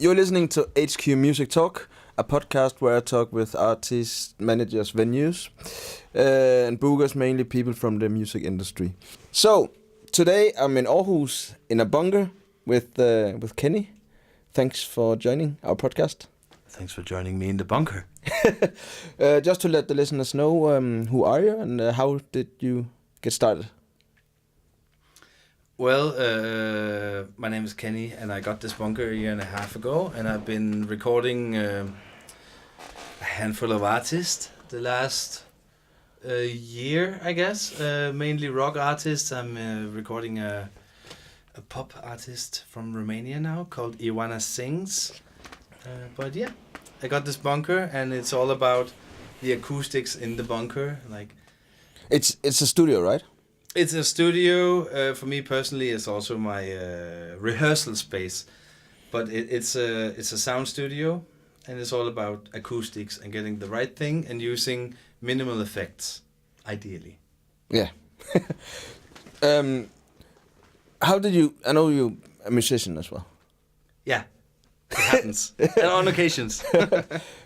You're listening to HQ Music Talk, a podcast where I talk with artists, managers, venues, and bookers, mainly people from the music industry. So, today I'm in Aarhus in a bunker with Kenny. Thanks for joining our podcast. Thanks for joining me in the bunker. Just to let the listeners know, who are you and how did you get started? Well, my name is Kenny, and I got this bunker a year and a half ago, and I've been recording a handful of artists the last year, I guess. Mainly rock artists. I'm recording a pop artist from Romania now called Ioana Sings. But yeah, I got this bunker, and it's all about the acoustics in the bunker. Like, It's a studio, right? it's a studio. For me personally, it's also my rehearsal space. But it's a sound studio, and it's all about acoustics and getting the right thing and using minimal effects, ideally. Yeah. How did you? I know you're a musician as well. Yeah, it happens and on occasions.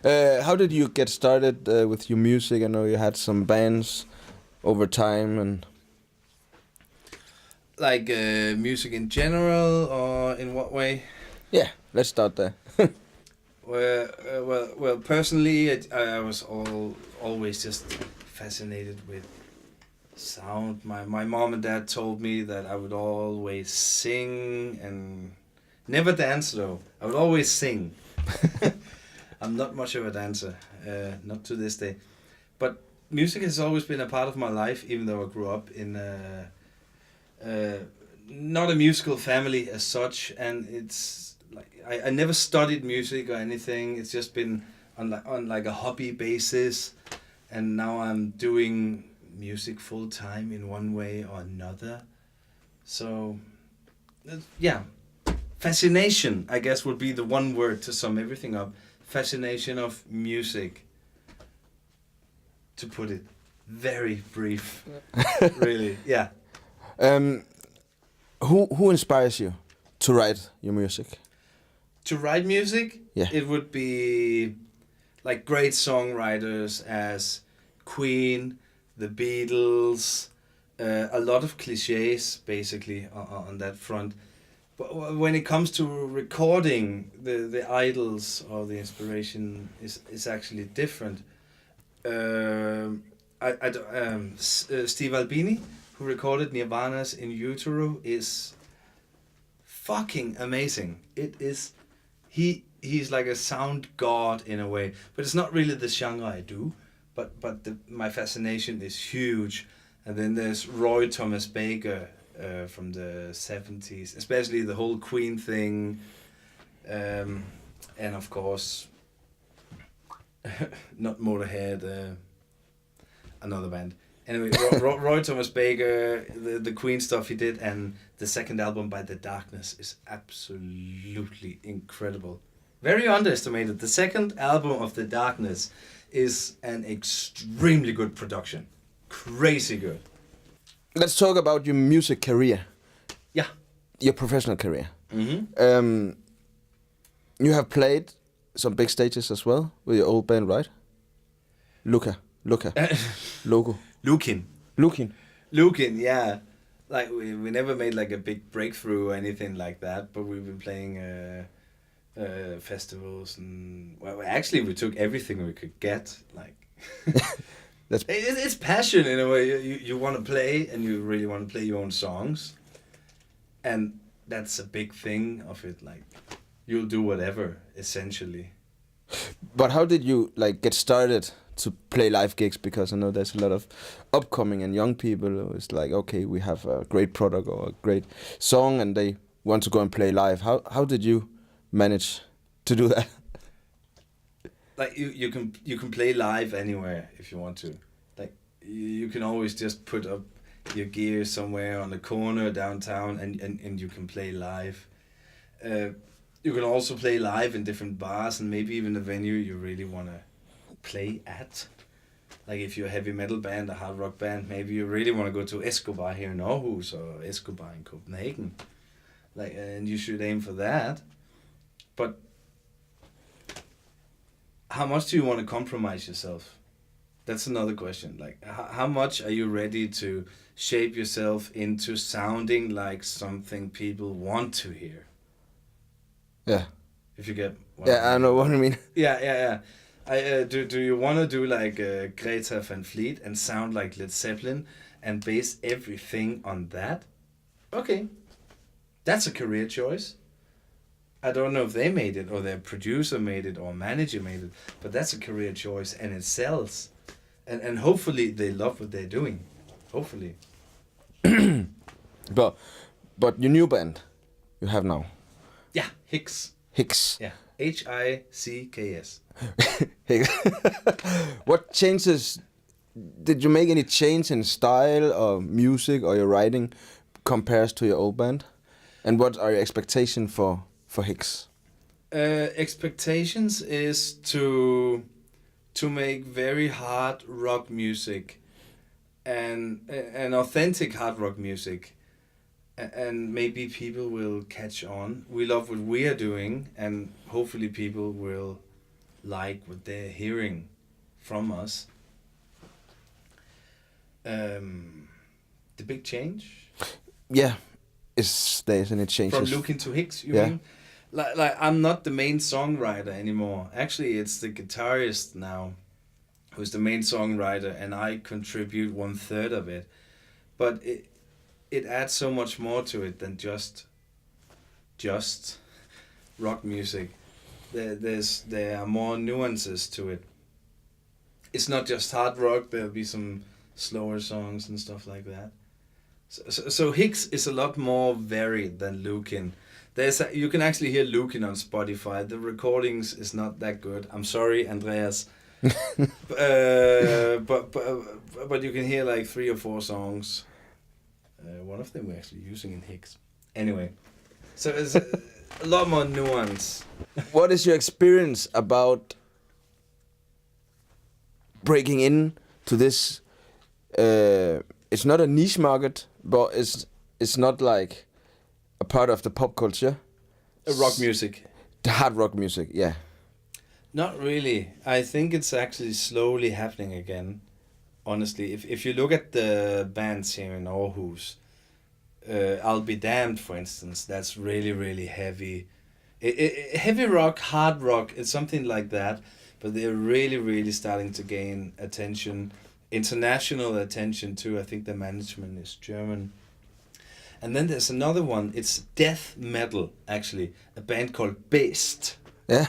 How did you get started with your music? I know you had some bands over time and. Like music in general, or in what way? Yeah, let's start there. Well. Personally, I was always just fascinated with sound. My mom and dad told me that I would always sing and never dance though. I would always sing. I'm not much of a dancer, not to this day. But music has always been a part of my life, even though I grew up in not a musical family as such, and it's like I never studied music or anything. It's just been on like a hobby basis, and now I'm doing music full time in one way or another. So yeah, fascination, I guess, would be the one word to sum everything up. Fascination of music, to put it very brief. Really, yeah. Who inspires you to write your music? To write music, Yeah. It would be like great songwriters as Queen, the Beatles, a lot of cliches basically on that front. But when it comes to recording, the idols or the inspiration is actually different. Steve Albini, who recorded Nirvana's In Utero, is fucking amazing. It is, he's like a sound god in a way, but it's not really the genre I do. But my fascination is huge. And then there's Roy Thomas Baker from the 70s, especially the whole Queen thing, and of course, not Motorhead, another band. Anyway, Roy Thomas Baker, the Queen stuff he did, and the second album by The Darkness is absolutely incredible. Very underestimated. The second album of The Darkness is an extremely good production. Crazy good. Let's talk about your music career. Yeah. Your professional career. Mm-hmm. You have played some big stages as well with your old band, right? Luca. Logo. Lukin, yeah. Like we never made like a big breakthrough or anything like that, but we've been playing festivals and actually we took everything we could get. Like it's passion in a way. You want to play and you really want to play your own songs, and that's a big thing of it. Like you'll do whatever essentially. But how did you like get started to play live gigs? Because I know there's a lot of upcoming and young people who is like, okay, we have a great product or a great song and they want to go and play live. How did you manage to do that? Like you can play live anywhere if you want to. Like you can always just put up your gear somewhere on the corner downtown and you can play live. You can also play live in different bars and maybe even a venue you really want to play at. Like if you're a heavy metal band, a hard rock band, maybe you really want to go to Escobar here in Aarhus or Escobar in Copenhagen. Like, and you should aim for that. But how much do you want to compromise yourself? That's another question. Like, how much are you ready to shape yourself into sounding like something people want to hear? Yeah. If you get what Yeah, I know what you mean. Yeah. Do you want to do like Greta Van Fleet and sound like Led Zeppelin and base everything on that? Okay, that's a career choice. I don't know if they made it or their producer made it or manager made it, but that's a career choice and it sells. And hopefully they love what they're doing. Hopefully. But your new band you have now. Yeah, Hicks. Hicks. Yeah, Hicks. Hicks. What changes? Did you make any change in style or music or your writing compares to your old band? And what are your expectations for Hicks? Expectations is to make very hard rock music and authentic hard rock music, and maybe people will catch on. We love what we are doing, and hopefully people will like what they're hearing from us. The big change? Yeah, is there any changes? From Lukin to Hicks, you mean? Like I'm not the main songwriter anymore. Actually, it's the guitarist now who's the main songwriter, and I contribute 1/3 of it. But it adds so much more to it than just rock music. There are more nuances to it. It's not just hard rock. There'll be some slower songs and stuff like that. So Hicks is a lot more varied than Lukin. You can actually hear Lukin on Spotify. The recordings is not that good. I'm sorry, Andreas. But you can hear like 3 or 4 songs. One of them we're actually using in Hicks. Anyway, so it's a lot more nuance. What is your experience about breaking in to this? It's not a niche market, but it's not like a part of the pop culture. Rock music. The hard rock music, yeah. Not really. I think it's actually slowly happening again. Honestly, if you look at the bands here in Aarhus, I'll Be Damned, for instance, that's really, really heavy. Heavy rock, hard rock, it's something like that. But they're really, really starting to gain attention. International attention too. I think the management is German. And then there's another one. It's death metal, actually. A band called Beast. Yeah.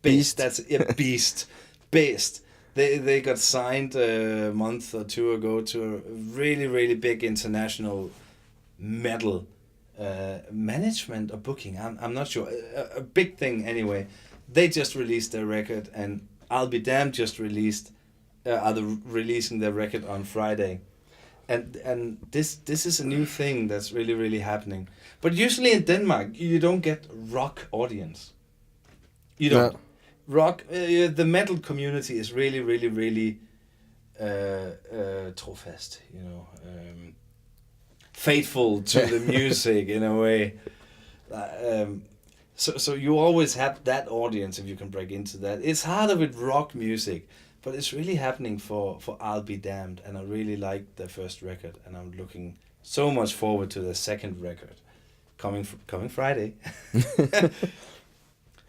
Beast. That's Beast. Beast. They got signed a month or 2 ago to a really, really big international metal management or booking. I'm not sure. A big thing anyway. They just released their record, and I'll Be Damned just releasing their record on Friday. And this is a new thing that's really, really happening. But usually in Denmark, you don't get rock audience. You don't. No. Rock, the metal community is really, really, really trofast, faithful to the music in a way. So you always have that audience if you can break into that. It's harder with rock music, but it's really happening for I'll Be Damned, and I really like the first record, and I'm looking so much forward to the second record, coming Friday.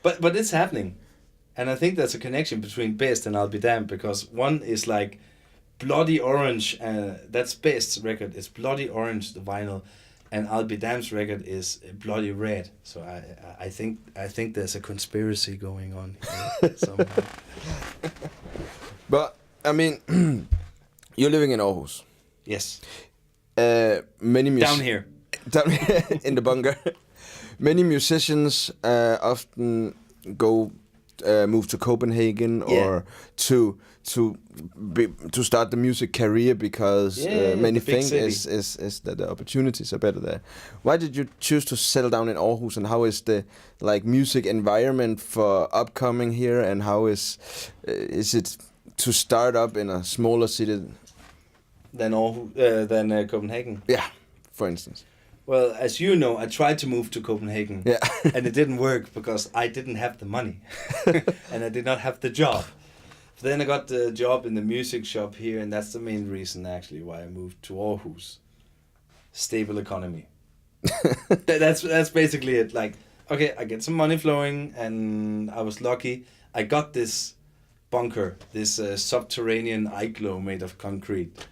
But it's happening, and I think there's a connection between Best and I'll Be Damned, because one is like bloody orange, that's Best's record. It's bloody orange, the vinyl. And I'll Be Damned's record is bloody red, so I think there's a conspiracy going on here somehow. But I mean, you're living in Aarhus. Yes. Many down here in the bunker. Many musicians often move to Copenhagen or to start the music career because many think is that the opportunities are better there. Why did you choose to settle down in Aarhus, and how is the music environment for upcoming here, and how is it to start up in a smaller city than Copenhagen? Yeah, for instance. Well, as you know, I tried to move to Copenhagen. Yeah. And it didn't work because I didn't have the money. And I did not have the job. But then I got the job in the music shop here, and that's the main reason actually why I moved to Aarhus. Stable economy. That's basically it. Like, okay, I get some money flowing, and I was lucky. I got this bunker, this subterranean igloo made of concrete.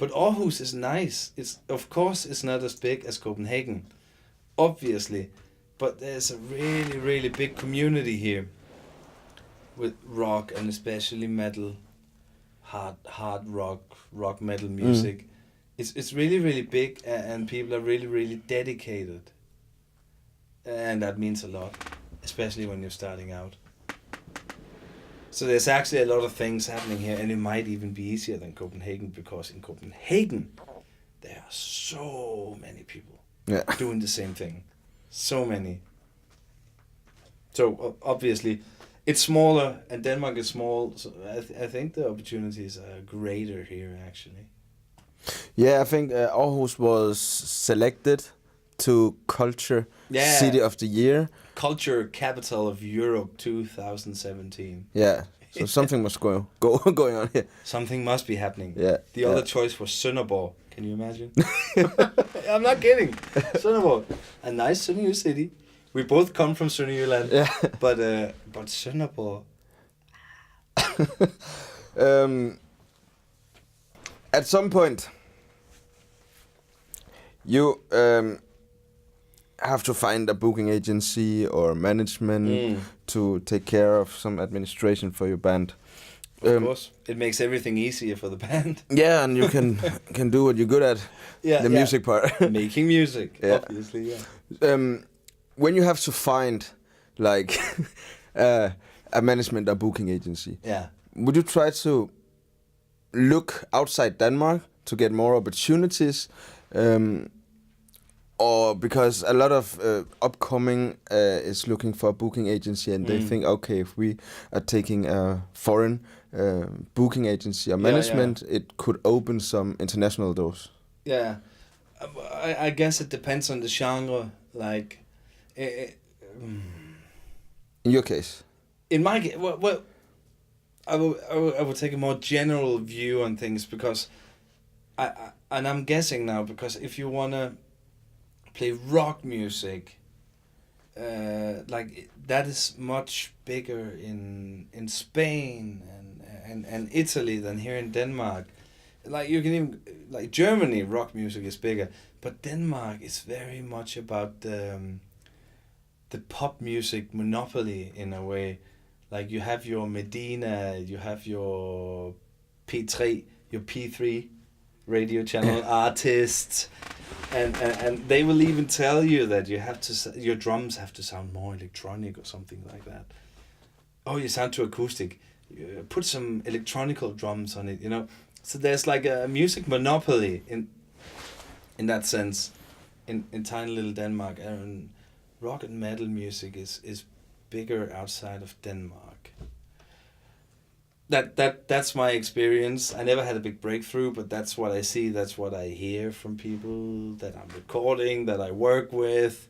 But Aarhus is nice. Of course it's not as big as Copenhagen, obviously, but there's a really, really big community here with rock and especially metal, hard rock metal music. It's really, really big, and people are really, really dedicated, and that means a lot, especially when you're starting out. So there's actually a lot of things happening here, and it might even be easier than Copenhagen, because in Copenhagen there are so many people doing the same thing. So many. So obviously it's smaller, and Denmark is small, so I think the opportunities are greater here actually. Yeah, I think Aarhus was selected to Culture City of the Year. Culture Capital of Europe 2017. Yeah, so something must going on here. Something must be happening. Yeah. The other choice was Sønderborg. Can you imagine? I'm not kidding. Sønderborg, a nice sunny city. We both come from Sønderjylland. Yeah. But Sønderborg. At some point, you have to find a booking agency or management to take care of some administration for your band. Of course, it makes everything easier for the band. Yeah, and you can do what you're good at, the music part. Making music, obviously, yeah. When you have to find, like, a management or booking agency, would you try to look outside Denmark to get more opportunities? Or because a lot of upcoming is looking for a booking agency, and they think, okay, if we are taking a foreign booking agency or management, it could open some international doors. Yeah, I guess it depends on the genre. Like, in your case, in my case, well, I will take a more general view on things, because I'm guessing now, because if you wanna play rock music, like that is much bigger in Spain and Italy than here in Denmark. Like, you can even, like, Germany, rock music is bigger, but Denmark is very much about the pop music monopoly in a way. Like, you have your Medina, you have your P3 radio channel artists, and they will even tell you that your drums have to sound more electronic or something like that. Oh, you sound too acoustic. Put some electronical drums on it, you know. So there's like a music monopoly in that sense in tiny little Denmark, and rock and metal music is bigger outside of Denmark. That's my experience. I never had a big breakthrough, but that's what I see. That's what I hear from people that I'm recording, that I work with.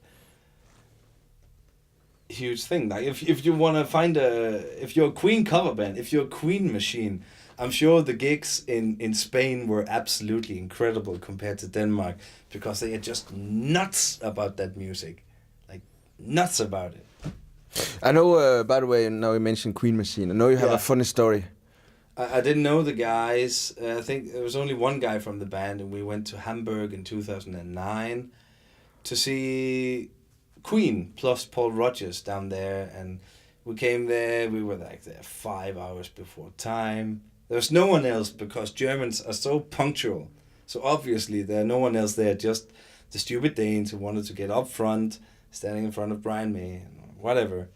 Huge thing. Like, if you want to find if you're a Queen cover band, if you're a Queen machine, I'm sure the gigs in Spain were absolutely incredible compared to Denmark, because they are just nuts about that music. Like, nuts about it. I know, by the way, now you mentioned Queen Machine, I know you have a funny story. I didn't know the guys. I think there was only one guy from the band, and we went to Hamburg in 2009 to see Queen plus Paul Rodgers down there, and we came there. We were like there 5 hours before time. There was no one else, because Germans are so punctual. So obviously there are no one else there, just the stupid Danes who wanted to get up front, standing in front of Brian May, whatever.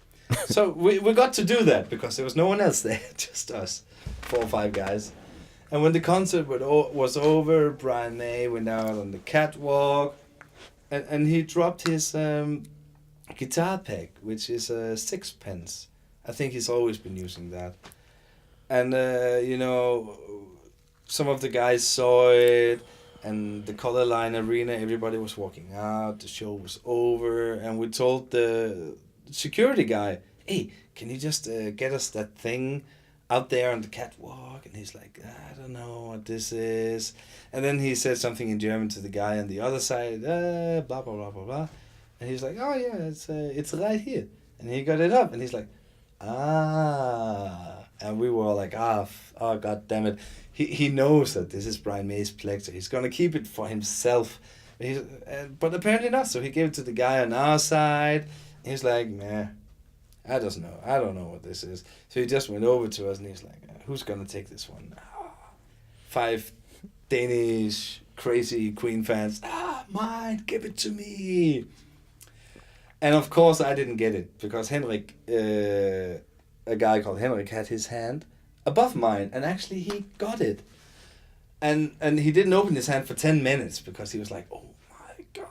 So we got to do that because there was no one else there, just us, 4 or 5 guys. And when the concert was over, Brian May went out on the catwalk, and he dropped his guitar pick, which is a 6-pence. I think he's always been using that. And, you know, some of the guys saw it, and the Color Line Arena, everybody was walking out, the show was over, and we told the security guy, hey, can you just get us that thing out there on the catwalk? And he's like, I don't know what this is. And then he said something in German to the guy on the other side, blah, blah, blah, blah, blah. And he's like, oh yeah, it's right here. And he got it up, and he's like, and we were all like, oh god damn it. He knows that this is Brian May's Plexer. He's gonna keep it for himself. But apparently not. So he gave it to the guy on our side. He's like, nah, I don't know what this is. So he just went over to us and he's like, who's gonna take this one? 5 Danish crazy Queen fans. Mine, give it to me. And of course I didn't get it because Henrik, a guy called Henrik, had his hand above mine, and actually he got it. And he didn't open his hand for 10 minutes because he was like, oh my god.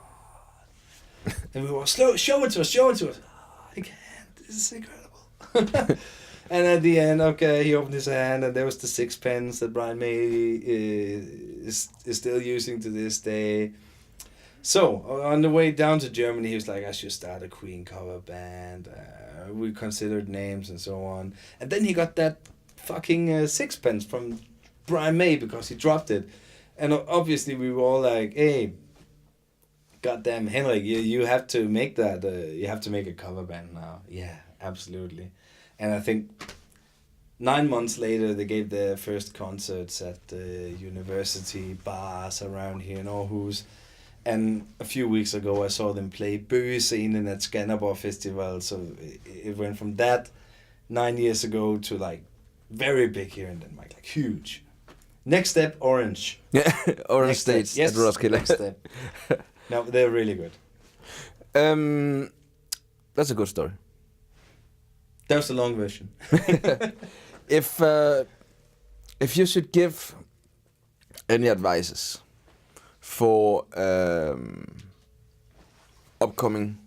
And we were, show it to us. Oh, I can't, this is incredible. And at the end, okay, he opened his hand, and there was the 6 that Brian May is still using to this day. So, on the way down to Germany, he was like, I should start a Queen cover band. We considered names and so on. And then he got that fucking 6 from Brian May because he dropped it. And obviously we were all like, hey, goddamn Henrik, you have to make that. You have to make a cover band now. Yeah, absolutely. And I think 9 months later, they gave their first concerts at the university bars around here in Aarhus. And a few weeks ago, I saw them play Bøgescenen at Skanderborg Festival. So it went from that 9 years ago to like very big here in Denmark, like huge. Next step, Orange. Yeah, Orange Next Stage step. Yes, at Roskilde. Next step. No, they're really good. That's a good story. That was the long version. If you should give any advices for upcoming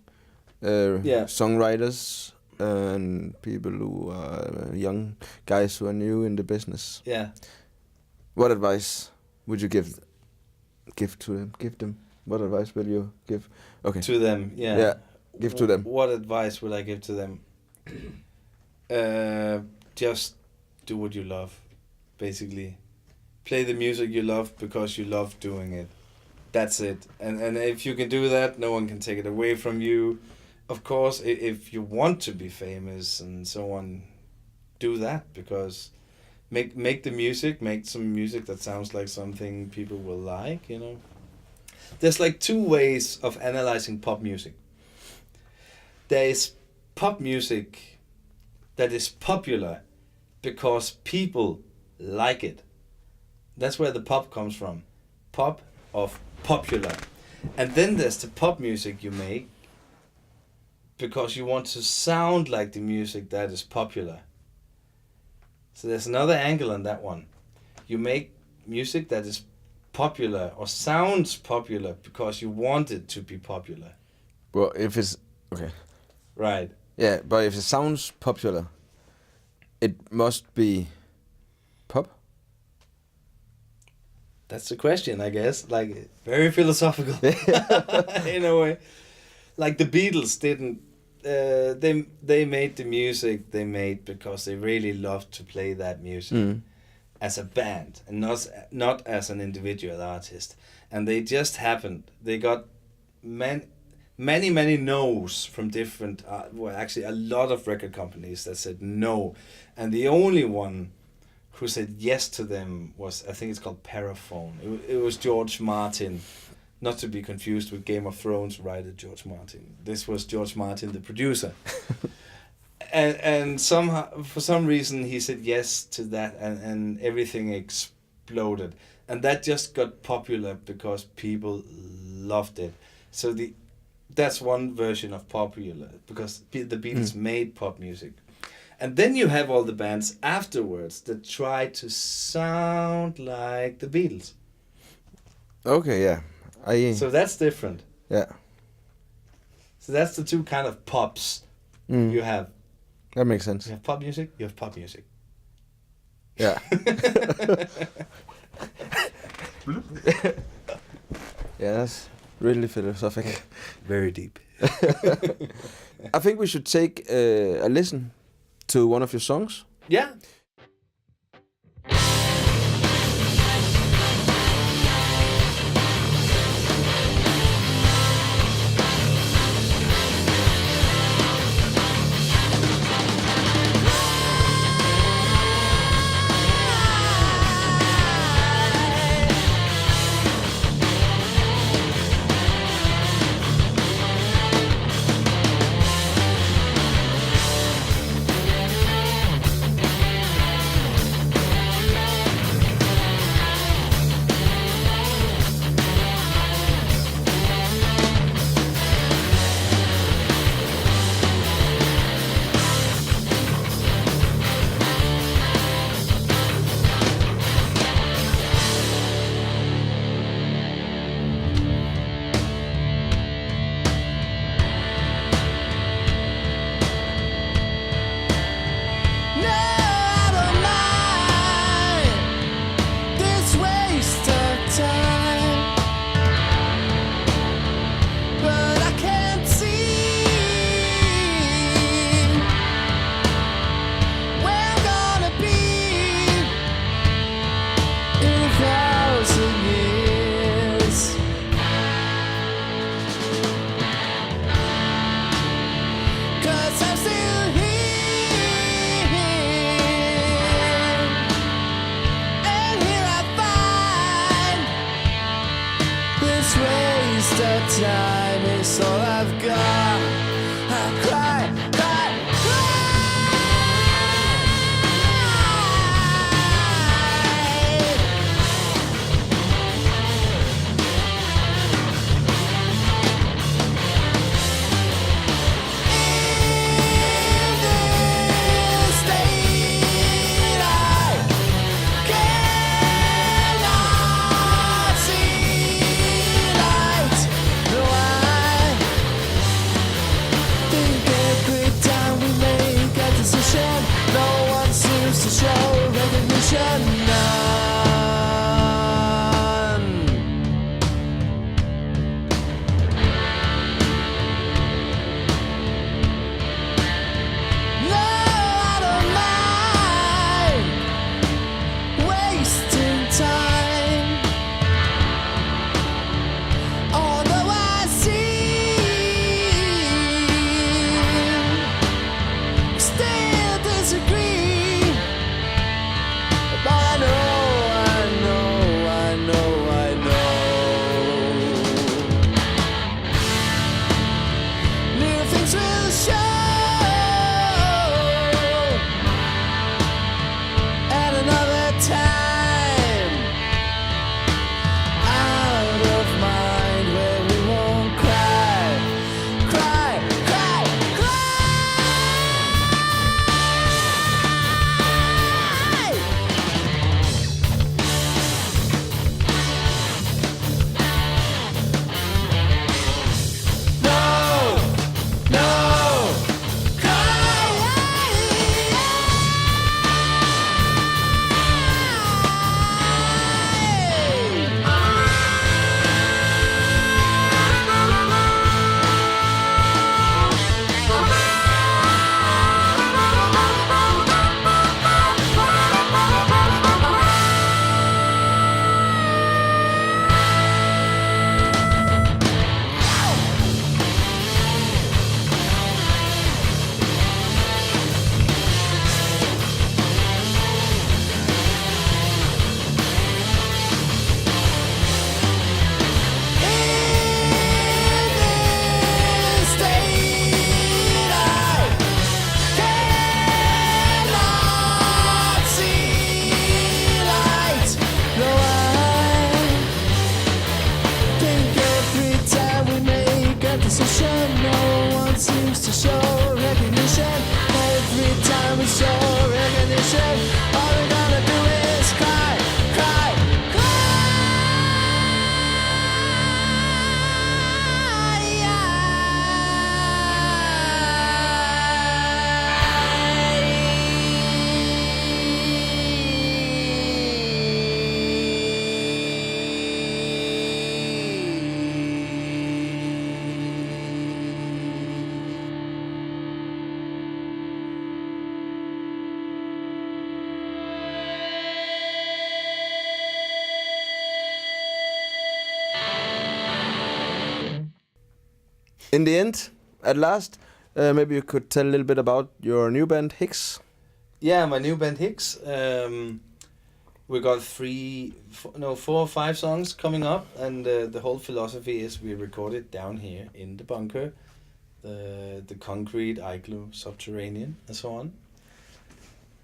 songwriters and people who are young guys who are new in the business, what advice would you give to them? Give them. What advice will you give? Okay. To them, Yeah. Give to them. What advice will I give to them? Just do what you love, basically. Play the music you love because you love doing it. That's it. And if you can do that, no one can take it away from you. Of course, if you want to be famous and so on, do that, because make the music, make some music that sounds like something people will like, you know. There's like 2 ways of analyzing pop music. There is pop music that is popular because people like it. That's where the pop comes from. Pop of popular. And then there's the pop music you make because you want to sound like the music that is popular. So there's another angle on that one. You make music that is popular or sounds popular because you want it to be popular. Well, if it's... Okay. Right. Yeah, but if it sounds popular, it must be pop? That's the question, I guess. Like, very philosophical in a way. Like the Beatles didn't. They made the music they made because they really loved to play that music as a band and not as an individual artist. And they just happened. They got many no's from different. Actually, a lot of record companies that said no, and the only one who said yes to them was, I think it's called Paraphone. It was George Martin, not to be confused with Game of Thrones writer George Martin. This was George Martin, the producer. and somehow, for some reason, he said yes to that, and everything exploded. And that just got popular because people loved it. So that's one version of popular, because the Beatles made pop music. And then you have all the bands afterwards that try to sound like the Beatles. Okay, yeah. So that's different. Yeah. So that's the 2 kind of pops you have. That makes sense. You have pop music, you have pop music. Yeah. Yes, really philosophical. Very deep. I think we should take a listen to one of your songs. Yeah. Time is all I've got. I cry, cry, in this state I cannot see light. No, I In the end, at last, maybe you could tell a little bit about your new band, Hicks. Yeah, my new band Hicks. We got 4 or 5 songs coming up, and the whole philosophy is we record it down here in the bunker, the concrete, igloo, subterranean, and so on.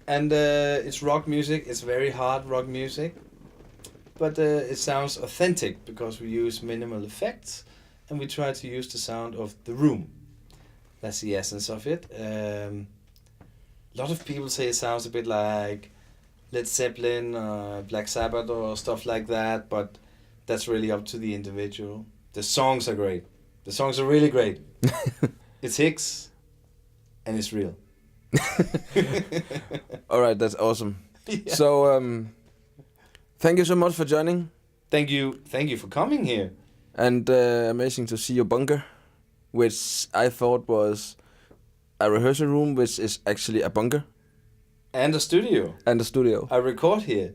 And it's rock music. It's very hard rock music, but it sounds authentic because we use minimal effects, and we try to use the sound of the room. That's the essence of it. A lot of people say it sounds a bit like Led Zeppelin, Black Sabbath, or stuff like that, but that's really up to the individual. The songs are great. The songs are really great. It's Hicks, and it's real. All right, that's awesome. Yeah. So, thank you so much for joining. Thank you for coming here. And amazing to see your bunker, which I thought was a rehearsal room, which is actually a bunker. And a studio. And a studio. I record here.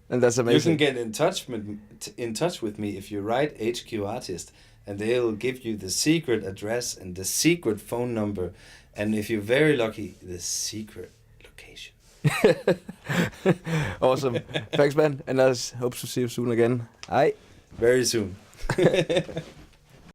And that's amazing. You can get in touch with me if you write HQartist, and they'll give you the secret address and the secret phone number, and if you're very lucky, the secret location. Awesome. Thanks, man. And I hope to see you soon again. Bye. Very soon.